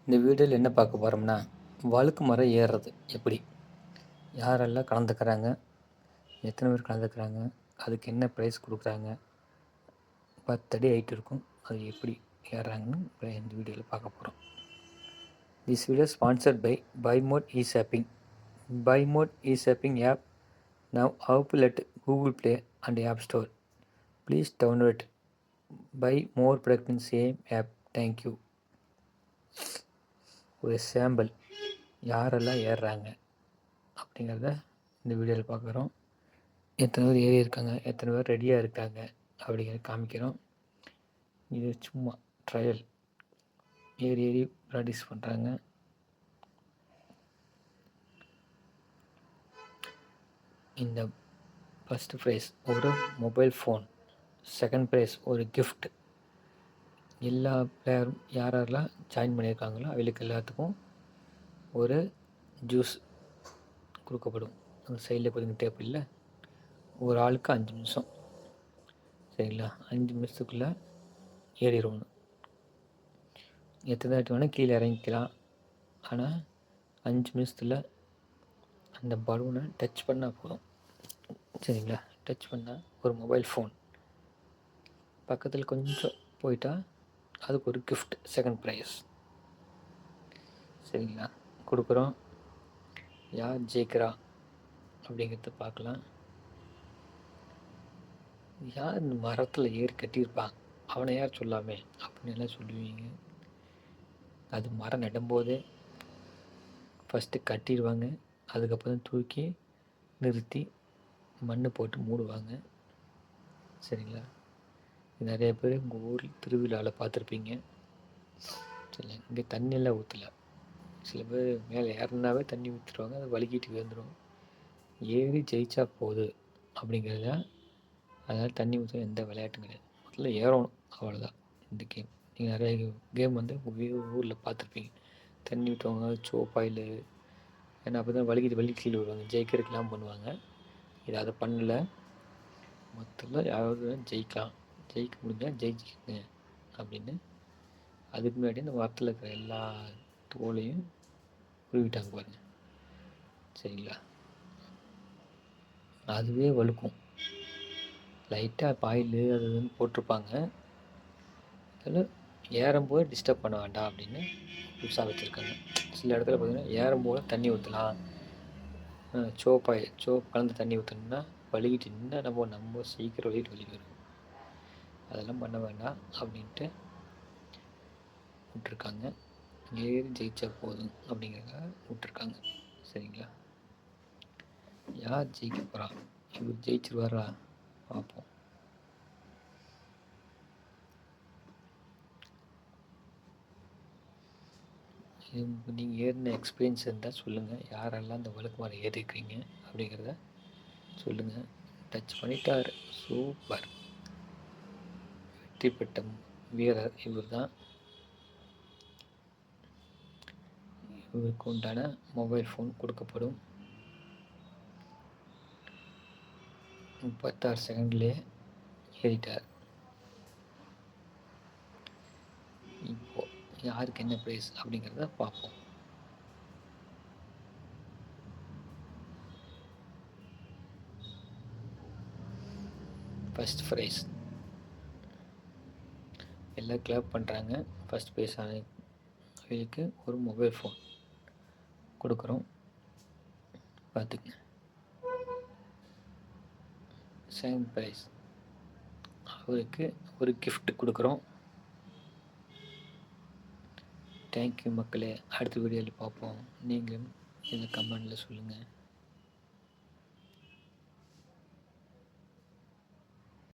இந்த வீடியோவில் என்ன பார்க்க போகிறோம்னா, வழுக்கு மரம் ஏறுறது எப்படி, யாரெல்லாம் கலந்துக்கிறாங்க, எத்தனை பேர் கலந்துக்கிறாங்க, அதுக்கு என்ன ப்ரைஸ் கொடுக்குறாங்க, 10 அடி ஹைட் இருக்கும், அது எப்படி ஏறுறாங்கன்னு இப்போ இந்த வீடியோவில் பார்க்க போகிறோம். This video sponsored by Bymot e shopping. Bymot e shopping app now available at Google Play and App Store. Please download buy more product in same app. Thank you. ஒரு சாம்பிள் யாரெல்லாம் ஏறுறாங்க அப்படிங்கிறத இந்த வீடியோவில் பார்க்குறோம். எத்தனை பேர் ஏறி இருக்காங்க, எத்தனை பேர் ரெடியாக இருக்காங்க அப்படிங்கிறத காமிக்கிறோம். இது சும்மா ட்ரையல், ஏறி ஏறி ப்ராக்டிஸ் பண்ணுறாங்க. இந்த ஃபஸ்ட்டு ப்ரைஸ் ஒரு மொபைல் ஃபோன், செகண்ட் ப்ரைஸ் ஒரு கிஃப்ட். எல்லா பிளேயரும் யாரெல்லாம் ஜாயின் பண்ணியிருக்காங்களோ அவங்களுக்கு எல்லாத்துக்கும் ஒரு ஜூஸ் கொடுக்கப்படும். அந்த சைடில் பார்த்தீங்கன்னா டேபிளில் ஒரு ஆளுக்கு 5 நிமிஷம், சரிங்களா? 5 நிமிஷத்துக்குள்ளே ஏறிடணும். எத்தனை தாட்டி வேணால் கீழே இறங்கிக்கலாம். ஆனால் 5 நிமிஷத்தில் அந்த பலூனை டச் பண்ணால் போதும், சரிங்களா? டச் பண்ணால் ஒரு மொபைல் ஃபோன், பக்கத்தில் கொஞ்சம் போயிட்டா அதுக்கு ஒரு கிஃப்ட், செகண்ட் ப்ரைஸ், சரிங்களா? கொடுக்குறோம். யார் ஜெயிக்கிறா அப்படிங்கிறத பார்க்கலாம். யார் இந்த மரத்தில் ஏறி கட்டியிருப்பான், அவனை யார் சொல்லாமே அப்படின்னு எல்லாம் சொல்லுவீங்க. அது மரம் நடும்போதே ஃபஸ்ட்டு கட்டிடுவாங்க, அதுக்கப்புறம் தூக்கி நிறுத்தி மண் போட்டு மூடுவாங்க, சரிங்களா? நிறைய பேர் உங்கள் ஊரில் திருவிழாவில் பார்த்துருப்பீங்க. சரி, இங்கே தண்ணியெல்லாம் ஊற்றலை. சில பேர் மேலே ஏறினாவே தண்ணி ஊற்றிடுவாங்க, அது வலிக்கிட்டு விழுந்துடும். ஏறி ஜெயிச்சா போகுது அப்படிங்கிறத, அதனால் தண்ணி ஊற்ற எந்த விளையாட்டும் கிடையாது. முதல்ல ஏறணும், அவ்வளோதான் இந்த கேம். நீங்கள் நிறைய கேம் வந்து உங்கள் ஊரில் பார்த்துருப்பீங்க. தண்ணி ஊற்றுவாங்க, சோப்பாயில், ஏன்னா அப்போ தான் வலிக்கிட்டு கீழே விடுவாங்க, ஜெயிக்கிறதுக்கெலாம் பண்ணுவாங்க. இது அதை பண்ணலை. மொத்தத்தில் யாராவது ஜெயிக்கலாம், ஜெயிக்க முடிஞ்சால் ஜெயிச்சுக்கங்க அப்படின்னு. அதுக்கு முன்னாடி இந்த மரத்தில் இருக்கிற எல்லா தோலையும் உருவிட்டாங்க பாருங்க, சரிங்களா? அதுவே வழுக்கும். லைட்டாக பாயில் அது இதுன்னு போட்டிருப்பாங்க. அதில் ஏறும்போது டிஸ்டர்ப் பண்ண வேண்டாம் அப்படின்னு புதுசாக வச்சுருக்காங்க. சில இடத்துல பார்த்திங்கன்னா ஏறும்போது தண்ணி ஊற்றலாம், சோப்பு கலந்து தண்ணி ஊற்றணும்னா வலிக்கிட்டு நின்று நம்ம சீக்கிரம் வலிக்கிட்டு வரும். அதெல்லாம் பண்ண வேண்டாம் அப்படின்ட்டு விட்டுருக்காங்க. ஏறி ஜெயிச்சா போதும் அப்படிங்கிறதுக்காக விட்டுருக்காங்க, சரிங்களா? யார் ஜெயிக்க போகிறா, இவர் ஜெயிச்சிருவாரா பார்ப்போம். நீங்கள் ஏறின எக்ஸ்பீரியன்ஸ் இருந்தால் சொல்லுங்கள். யாரெல்லாம் இந்த வழுக்கு மரம் ஏறிக்கிறீங்க அப்படிங்கிறத சொல்லுங்கள். டச் பண்ணிட்டார், சூப்பர், வெற்றி பெற்ற வீரர் இவர் தான். இவருக்கு உண்டான மொபைல் ஃபோன் கொடுக்கப்படும். 36 செகண்ட்லேயே ஏறிட்டார். இப்போது யாருக்கு என்ன ப்ரைஸ் அப்படிங்கிறத பார்ப்போம். ஃபஸ்ட் ப்ரைஸ் எல்லாம் கிளப் பண்ணுறாங்க. ஃபஸ்ட் ப்ரைஸ் அவங்களுக்கு ஒரு மொபைல் ஃபோன் கொடுக்குறோம், பார்த்துக்குங்க. செகண்ட் ப்ரைஸ் அவருக்கு ஒரு கிஃப்ட் கொடுக்குறோம். தேங்க்யூ மக்களே. அடுத்த வீடியோவில் பார்ப்போம். நீங்களும் இதில் கமெண்டில் சொல்லுங்கள்.